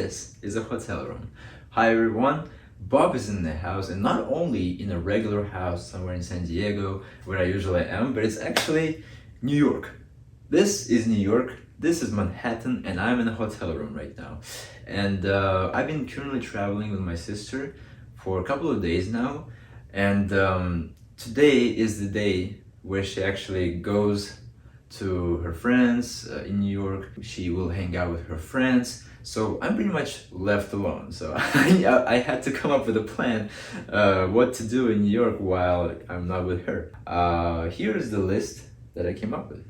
This is a hotel room. Hi everyone, Bob is in the house, and not only in a regular house somewhere in San Diego where I usually am, but it's actually New York. This is New York, this is Manhattan, and I'm in a hotel room right now. And I've been currently traveling with my sister for a couple of days now, and today is the day where she actually goes to her friends in New York. She will hang out with her friends, so I'm pretty much left alone. So I had to come up with a plan what to do in New York while I'm not with her. Here is the list that I came up with.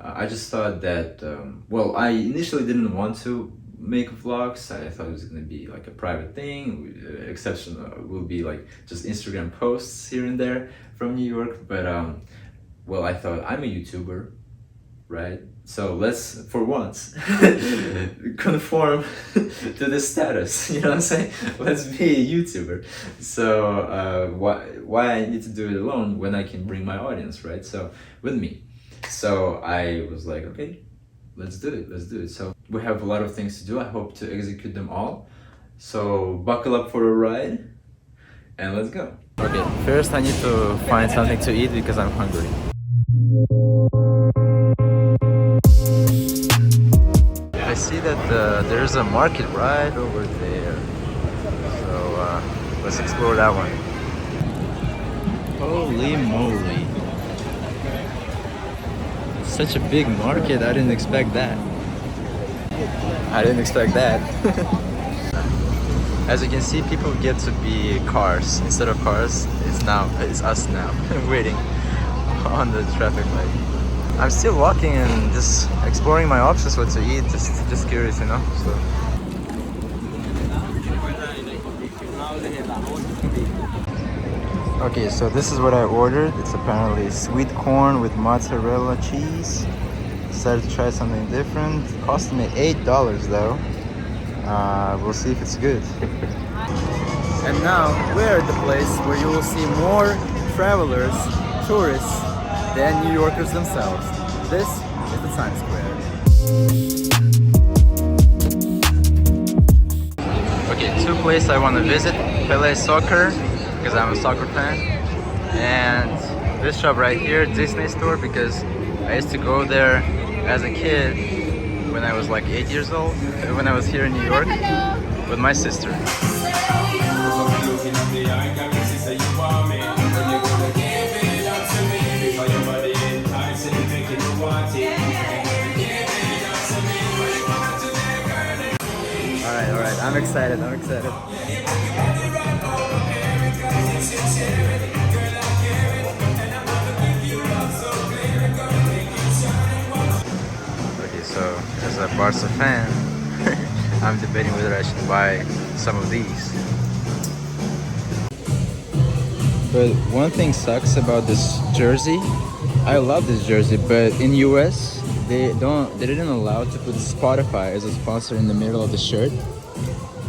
I just thought that, well, I initially didn't want to make vlogs. I thought it was gonna be like a private thing. Exception will be like just Instagram posts here and there from New York, but well, I thought I'm a YouTuber, right? So let's, for once, conform to this status, you know what I'm saying? Let's be a YouTuber. So why I need to do it alone when I can bring my audience, right? So with me. So I was like, okay, let's do it. So we have a lot of things to do. I hope to execute them all. So buckle up for a ride and let's go. Okay, first I need to find something to eat because I'm hungry. I see that there's a market right over there. So let's explore that one. Holy moly. Such a big market, I didn't expect that. As you can see, people get to be cars. Instead of cars, it's us now, waiting on the traffic light. I'm still walking and just exploring my options, what to eat, just curious, you know? So. Okay, so this is what I ordered. It's apparently sweet corn with mozzarella cheese. Decided to try something different. Cost me $8 though. We'll see if it's good. And now we're at the place where you will see more travelers, tourists, than New Yorkers themselves. This is the Times Square. Okay, two places I want to visit. Pele Soccer, because I'm a soccer fan, and this shop right here, Disney store, because I used to go there as a kid when I was like 8 years old, when I was here in New York with my sister. Alright, I'm excited. Okay, so as a Barca fan, I'm debating whether I should buy some of these. But one thing sucks about this jersey. I love this jersey, but in US they didn't allow to put Spotify as a sponsor in the middle of the shirt.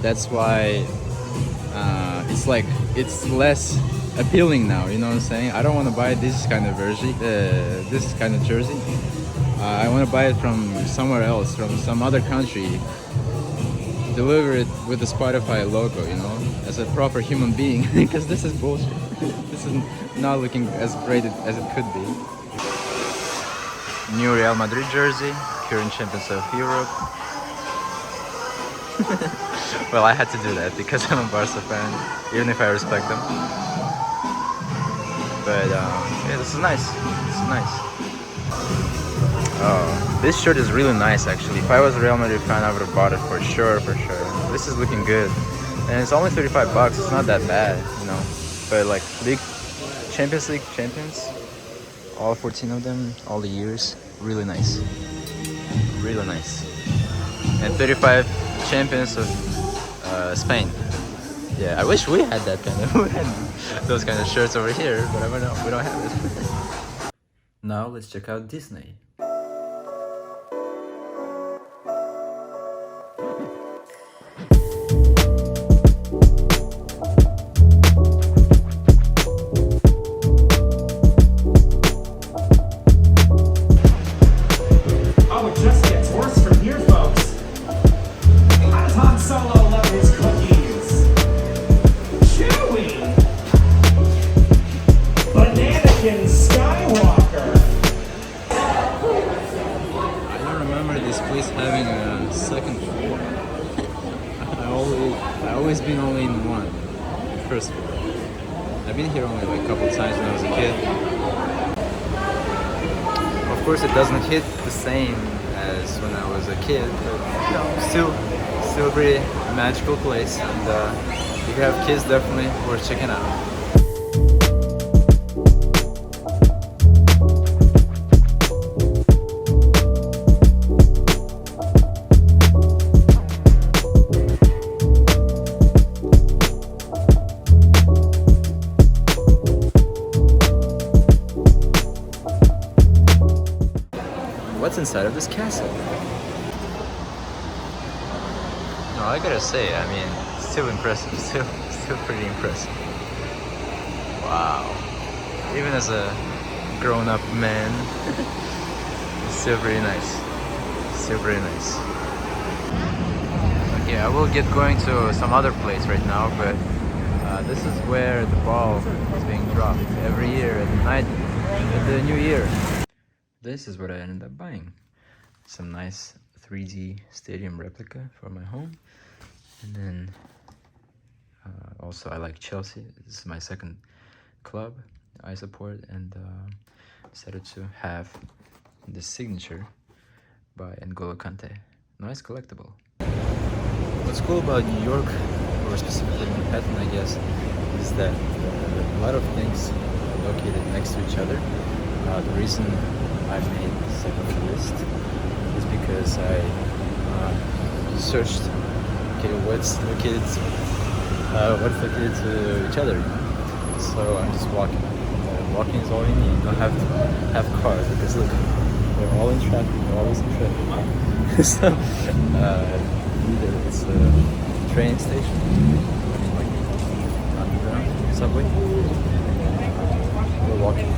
That's why it's less appealing now, you know what I'm saying? I don't want to buy this kind of jersey. I want to buy it from somewhere else, from some other country. Deliver it with the Spotify logo, you know, as a proper human being, because this is bullshit. This is not looking as great as it could be. New Real Madrid jersey, current champions of Europe. Well, I had to do that because I'm a Barca fan, even if I respect them. But yeah, this is nice. Oh, this shirt is really nice actually. If I was a Real Madrid fan, I would have bought it for sure. This is looking good. And it's only 35 bucks, it's not that bad, you know. But like big Champions League champions, all 14 of them, all the years, really nice. And 35 champions of Spain. Yeah, I wish we had that kind of, those kind of shirts over here, but we don't have it. Now let's check out Disney. I've always been only in one, the first floor. I've been here only like a couple times when I was a kid. Of course, it doesn't hit the same as when I was a kid, but you know, still a pretty magical place. And if you have kids, definitely worth checking out. What's inside of this castle? No, I gotta say, I mean, still impressive, still pretty impressive. Wow. Even as a grown-up man, it's still pretty nice. Still pretty nice. Okay, I will get going to some other place right now, but this is where the ball is being dropped every year at night of the new year. This is what I ended up buying. Some nice 3D stadium replica for my home. And then also I like Chelsea. This is my second club I support, and decided to have the signature by N'Golo Kante. Nice collectible. What's cool about New York, or specifically Manhattan, I guess, is that a lot of things are located next to each other. The reason I made the second list is because I searched, okay, what's located to each other. So I'm just walking. Walking is all you need. You don't have to have cars, because look, we're all in traffic. We're always in traffic. So either it's a train station, like underground subway, we're walking.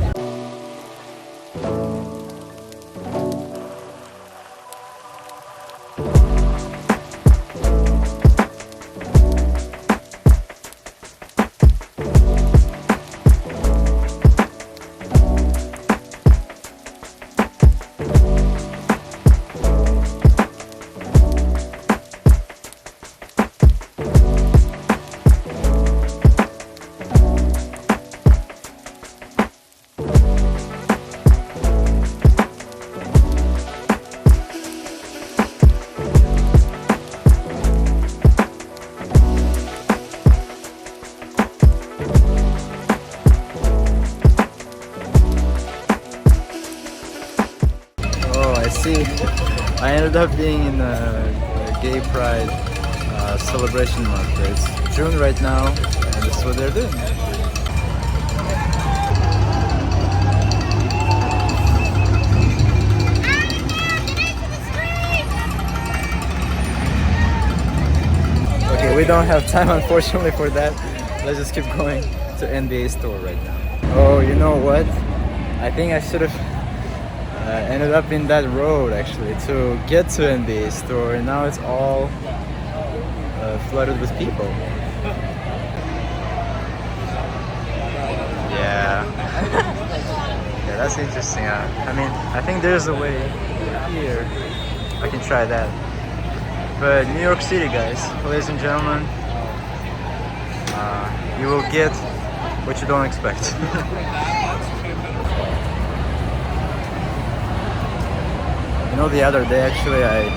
I ended up being in a gay pride celebration month. It's June right now, and this is what they're doing. Okay, we don't have time, unfortunately, for that. Let's just keep going to NBA store right now. Oh, you know what? I think I should have ended up in that road actually to get to NBA store, and now it's all flooded with people. Yeah. Yeah, that's interesting. I mean, I think there's a way here. I can try that. But New York City, guys, ladies and gentlemen, you will get what you don't expect. You know, the other day actually I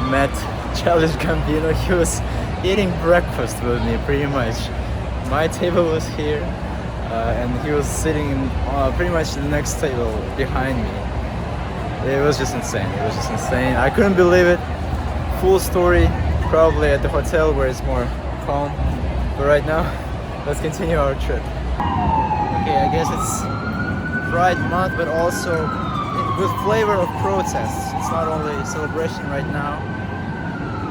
met Charli XCX. He was eating breakfast with me pretty much. My table was here and he was sitting pretty much the next table behind me. It was just insane. It was just insane. I couldn't believe it. Full story probably at the hotel where it's more calm. But right now, let's continue our trip. Okay, I guess it's Pride month, but also with flavor of protests. It's not only a celebration right now,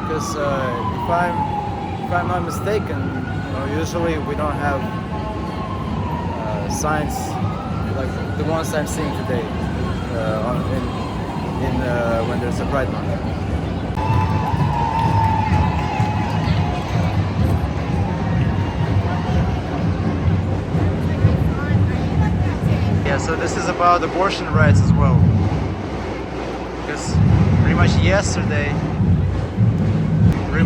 because if I'm not mistaken, you know, usually we don't have signs like the ones I'm seeing today when there's a Pride month. Yeah, so this is about abortion rights as well. Because pretty much yesterday,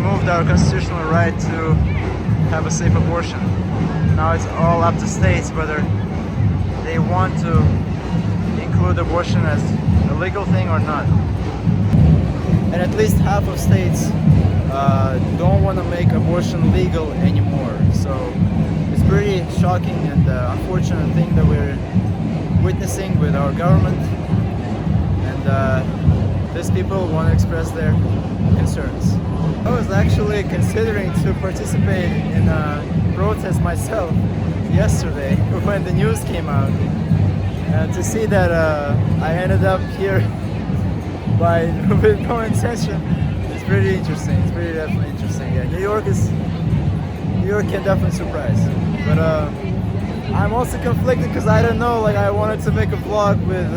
removed our constitutional right to have a safe abortion. Now it's all up to states whether they want to include abortion as a legal thing or not. And at least half of states don't want to make abortion legal anymore. So it's pretty shocking and unfortunate thing that we're witnessing with our government. And these people want to express their concerns. I was actually considering to participate in a protest myself yesterday when the news came out. And to see that I ended up here with no intention, it's pretty interesting. It's pretty definitely interesting. Yeah, New York can definitely surprise. But I'm also conflicted because I don't know. Like I wanted to make a vlog with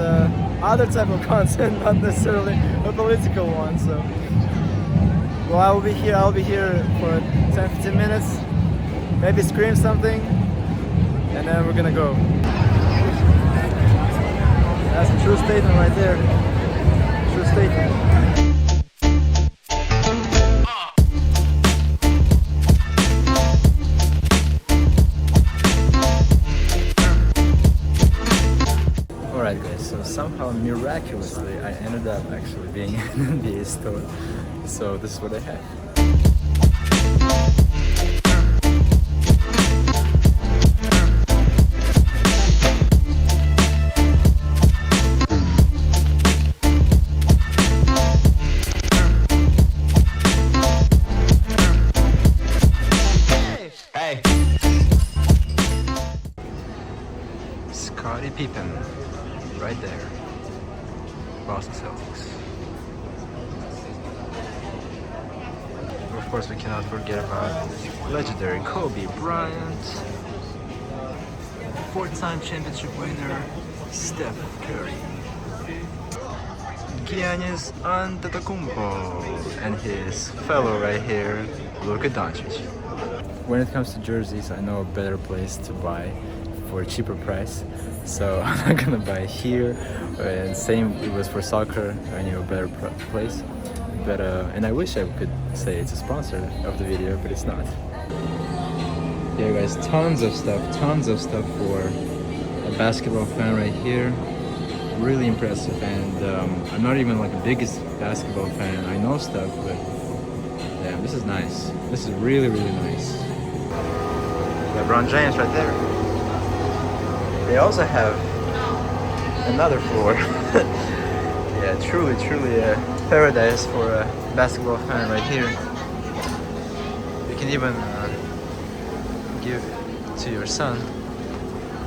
other type of content, not necessarily a political one. So, well, I'll be here for 10-15 minutes. Maybe scream something, and then we're gonna go. That's a true statement right there. True statement. Alright guys, so somehow miraculously I ended up actually being in an NBA store. So this is what I have. 𝗏𝗂𝗧𝗏, right there. Boston Celtics. Of course, we cannot forget about legendary Kobe Bryant, 4-time championship winner Steph Curry, Giannis Antetokounmpo, and his fellow right here, 𝗃𝗶𝗱𝗏 𝗪𝗏𝗏. When it comes to jerseys, I know a better place to buy for a cheaper price, so I'm not gonna buy here. And same, it was for soccer. I knew a better place, but and I wish I could say it's a sponsor of the video, but it's not. Yeah guys, tons of stuff for a basketball fan right here. Really impressive. And I'm not even like the biggest basketball fan. I know stuff, but damn, this is nice. This is really nice. LeBron James right there. They also have another floor. Yeah, truly a paradise for a basketball fan right here. You can even give to your son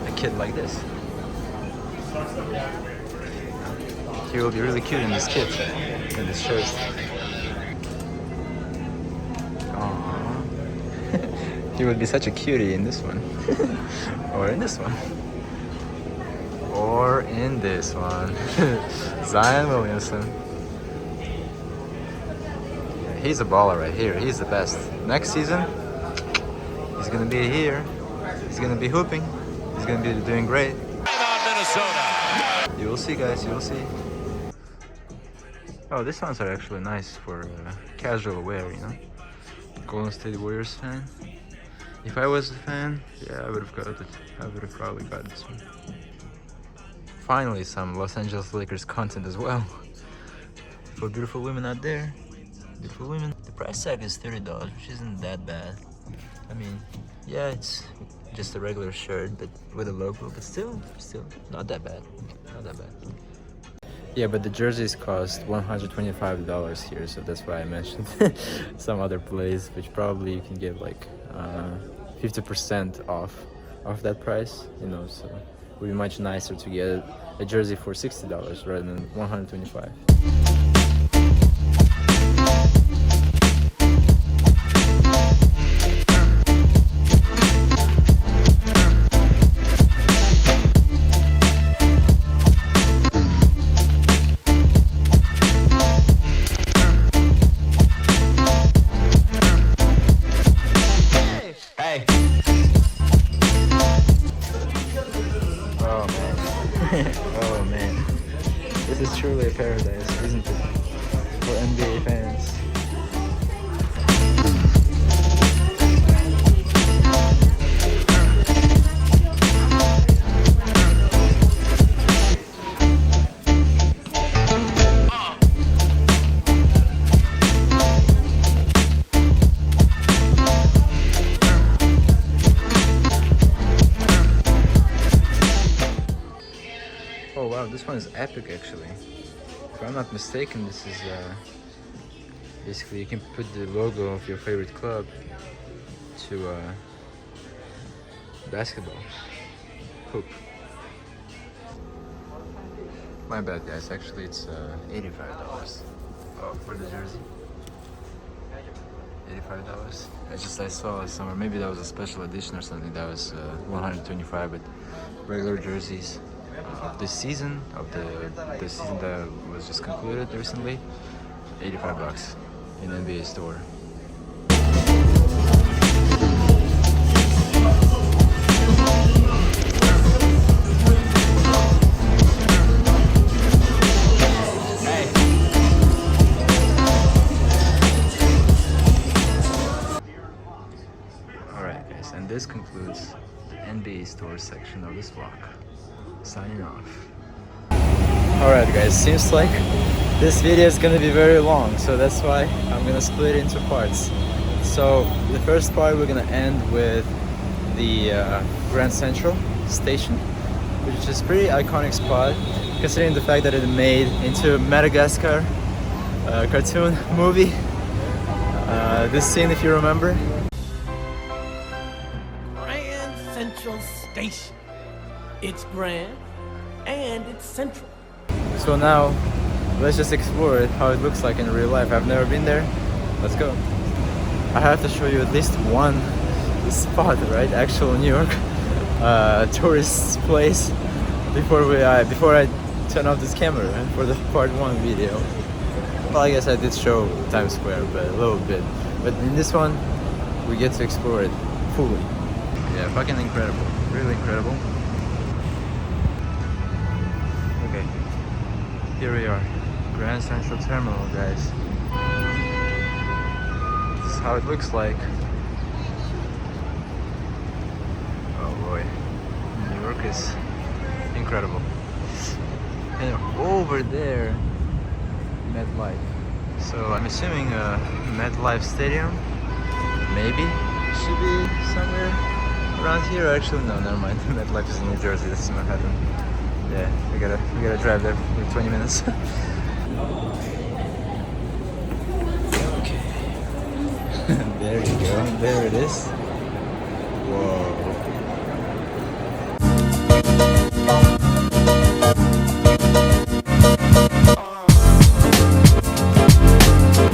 a kid like this. He will be really cute in this kit, in this shirt. Aww. He would be such a cutie in this one. Or in this one. Or in this one. Zion Williamson. Yeah, he's a baller right here. He's the best. Next season, he's gonna be here. He's gonna be hooping. He's gonna be doing great. You will see, guys. You will see. Oh, these ones are actually nice for casual wear, you know. Golden State Warriors fan. If I was a fan, yeah, I would have got it. I would have probably got this one. Finally, some Los Angeles Lakers content as well. For beautiful women out there. Beautiful women. The price tag is $30, which isn't that bad. I mean, yeah, it's just a regular shirt, but with a logo, but still not that bad. Not that bad. Yeah, but the jerseys cost $125 here, so that's why I mentioned some other place, which probably you can get like 50% off that price, you know, so it would be much nicer to get a jersey for $60 rather than $125. Oh man, this is truly a paradise, isn't it? For NBA fans. this one is epic actually. If I'm not mistaken, this is basically you can put the logo of your favorite club to basketball hoop. My bad guys, actually it's $85 for the jersey. $85. I saw it somewhere, maybe that was a special edition or something, that was $125, but regular jerseys of this season, of the season that was just concluded recently, $85 in NBA store. Alright guys, and this concludes the NBA store section of this vlog. Signing off. Alright guys, seems like this video is gonna be very long, so that's why I'm gonna split it into parts. So the first part we're gonna end with the Grand Central station, which is a pretty iconic spot considering the fact that it made into a Madagascar cartoon movie. This scene, if you remember. Grand Central Station. It's grand and it's central. So now let's just explore it, how it looks like in real life. I've never been there. Let's go. I have to show you at least one spot, right? Actual New York tourist place before I turn off this camera for the part 1 video. Well, I guess I did show Times Square, but a little bit. But in this one, we get to explore it fully. Yeah, fucking incredible. Really incredible. Okay, here we are. Grand Central Terminal, guys. This is how it looks like. Oh boy. New York is incredible. And over there, MetLife. So I'm assuming MetLife Stadium, maybe, should be somewhere around here. Actually, no, never mind. MetLife is in New Jersey. This is Manhattan. Yeah, we gotta drive there for 20 minutes. Okay. There you go. There it is. Whoa.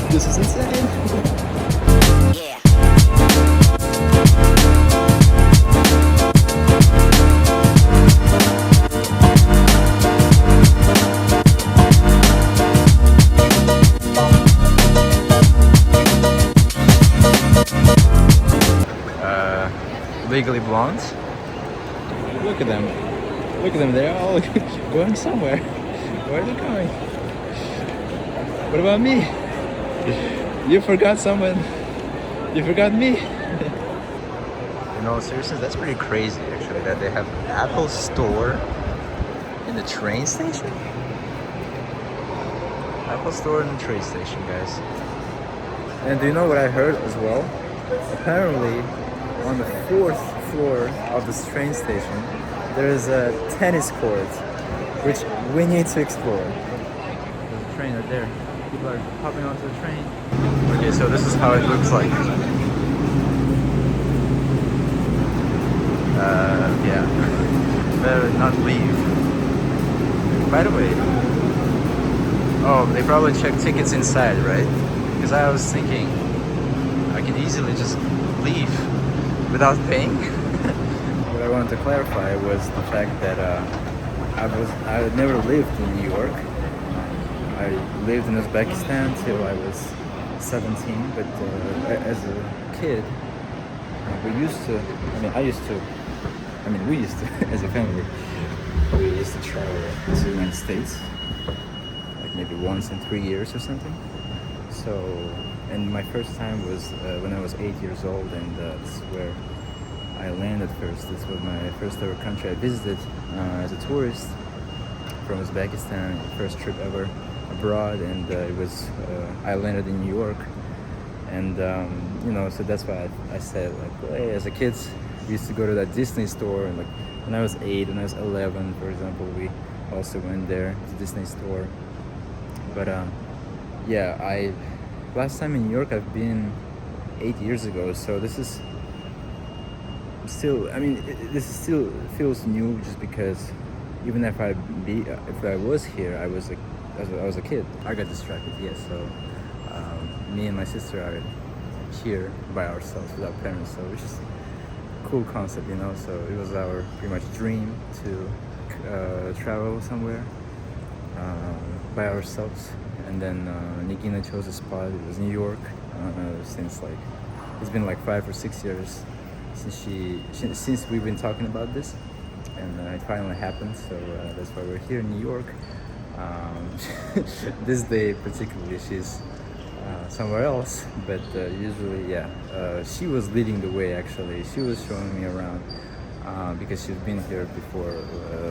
This is insane. Yeah. Legally Blonde. Look at them. Look at them. They're all going somewhere. Where are they going? What about me? You forgot someone. You forgot me. In all seriousness, that's pretty crazy actually, that they have an Apple store in the train station. Apple store in the train station, guys. And do you know what I heard as well? Apparently, on the 4th floor of this train station, there is a tennis court, which we need to explore. There's a train right there. People are hopping onto the train. Okay, so this is how it looks like. Yeah. Better not leave. By the way, oh, they probably check tickets inside, right? Because I was thinking I can easily just leave without paying. What I wanted to clarify was the fact that I had never lived in New York. I lived in Uzbekistan till I was 17, but as a kid, we used to, we used to, as a family, we used to travel to the United States, like maybe once in 3 years or something. So, and my first time was when I was 8 years old, and that's where I landed first. This was my first ever country I visited as a tourist from Uzbekistan, first trip ever abroad, and it was I landed in New York, and so that's why I said, like, well, hey, as a kid we used to go to that Disney store, and like when I was 8 and I was 11, for example, we also went there, the Disney store. But yeah, last time in New York I've been 8 years ago, so this is still, I mean, this is still feels new, just because even if I was here, I was a kid. I got distracted, yes. So me and my sister are here by ourselves without parents, so which is a cool concept, you know. So it was our pretty much dream to travel somewhere by ourselves. And then Nigina chose a spot. It was New York. Since like it's been like 5 or 6 years since we've been talking about this, and it finally happened. So that's why we're here in New York. This day particularly, she's somewhere else, but usually, yeah, she was leading the way. Actually, she was showing me around because she's been here before,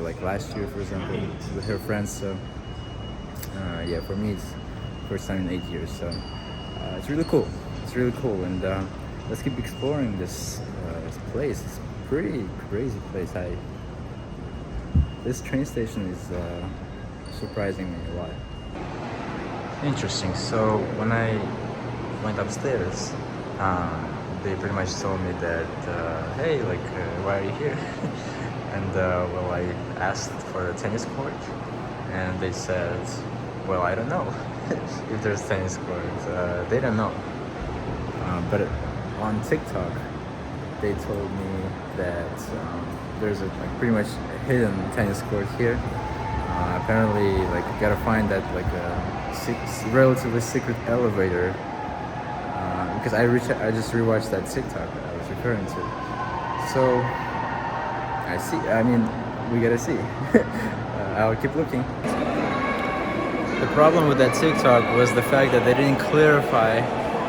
like last year, for example, with her friends. So yeah, for me it's first time in 8 years. So it's really cool. It's really cool, and let's keep exploring this place. It's a pretty crazy place. This train station is surprising me a lot. Interesting. So when I went upstairs, they pretty much told me that, hey, like, why are you here? And well, I asked for a tennis court, and they said, well, I don't know if there's tennis court. They don't know. But on TikTok, they told me that there's a pretty much hidden tennis court here. Apparently, like, you gotta find that like a relatively secret elevator. Because I just rewatched that TikTok that I was referring to. So I see. I mean, we gotta see. I'll keep looking. The problem with that TikTok was the fact that they didn't clarify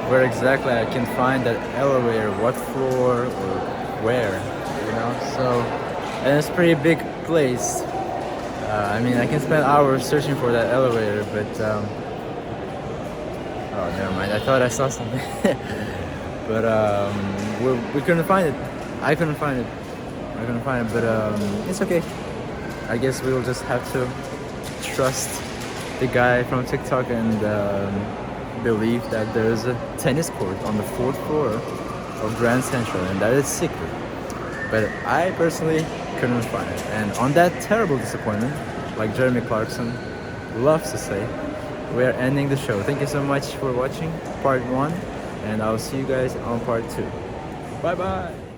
where exactly I can find that elevator, what floor or where, you know. So, and it's a pretty big place. I mean, I can spend hours searching for that elevator, but oh, never mind. I thought I saw something, but we couldn't find it. I couldn't find it. But it's okay. I guess we will just have to trust the guy from TikTok and believe that there is a tennis court on the 4th floor of Grand Central, and that is secret. But I personally couldn't find it. And on that terrible disappointment, like Jeremy Clarkson loves to say, we are ending the show. Thank you so much for watching part 1, and I'll see you guys on part 2. Bye bye.